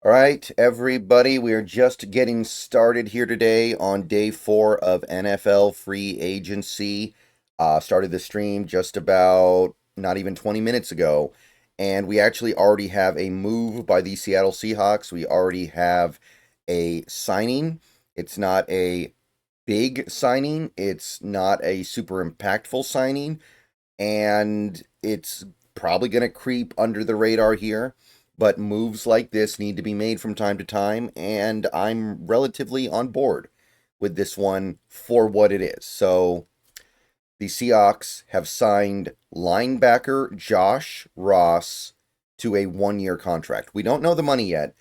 All right, everybody, we are just getting started here today on day 4 of NFL free agency. Started the stream just about not even 20 minutes ago, and we actually already have a move by the Seattle Seahawks. We already have a signing. It's not a big signing, it's not a super impactful signing, and it's probably going to creep under the radar here. But moves like this need to be made from time to time, and I'm relatively on board with this one for what it is. So, the Seahawks have signed linebacker Josh Ross to a 1 year contract. We don't know the money yet,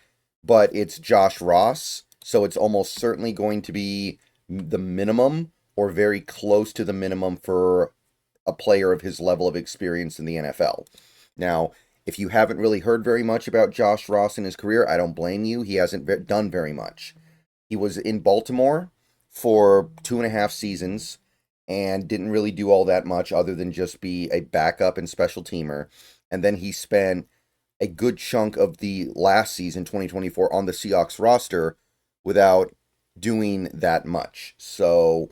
but it's Josh Ross, so it's almost certainly going to be the minimum or very close to the minimum for a player of his level of experience in the NFL. Now, if you haven't really heard very much about Josh Ross in his career, I don't blame you. He hasn't done very much. He was in Baltimore for 2.5 seasons and didn't really do all that much other than just be a backup and special teamer. And then he spent a good chunk of the last season, 2024, on the Seahawks roster without doing that much. So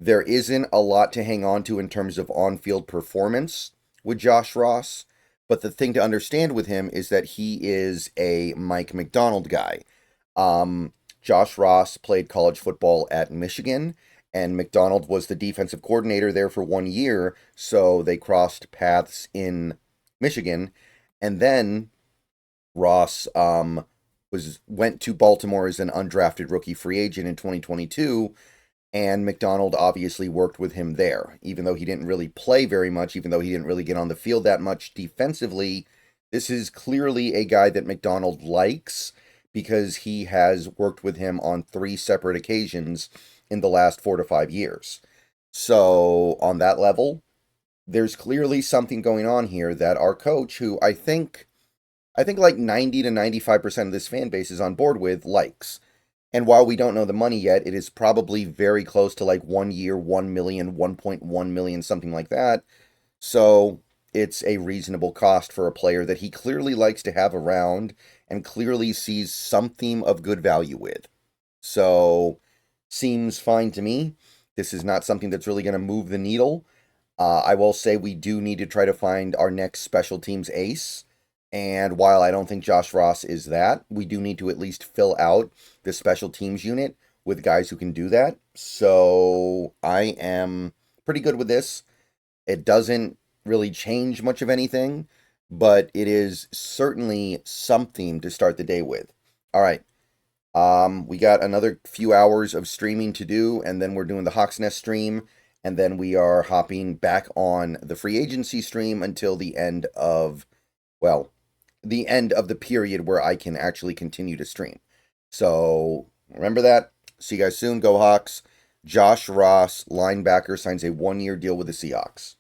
there isn't a lot to hang on to in terms of on-field performance with Josh Ross. But the thing to understand with him is that he is a Mike Macdonald guy. Josh Ross played college football at Michigan, and Macdonald was the defensive coordinator there for 1 year, so they crossed paths in Michigan. And then Ross went to Baltimore as an undrafted rookie free agent in 2022, and Macdonald obviously worked with him there. Even though he didn't really play very much, even though he didn't really get on the field that much defensively, this is clearly a guy that Macdonald likes because he has worked with him on 3 separate occasions in the last 4 to 5 years. So, on that level, there's clearly something going on here that our coach, who I think like 90 to 95% of this fan base is on board with, likes. And while we don't know the money yet, it is probably very close to like 1 year, 1 million, 1.1 million, something like that. So it's a reasonable cost for a player that he clearly likes to have around and clearly sees something of good value with. So seems fine to me. This is not something that's really going to move the needle. I will say we do need to try to find our next special teams ace. And while I don't think Josh Ross is that, we do need to at least fill out the special teams unit with guys who can do that. So I am pretty good with this. It doesn't really change much of anything, but it is certainly something to start the day with. All right. We got another few hours of streaming to do, and then we're doing the Hawks Nest stream, and then we are hopping back on the free agency stream until the end of, well, the end of the period where I can actually continue to stream. So remember that. See you guys soon. Go Hawks. Josh Ross, linebacker, signs a 1 year deal with the Seahawks.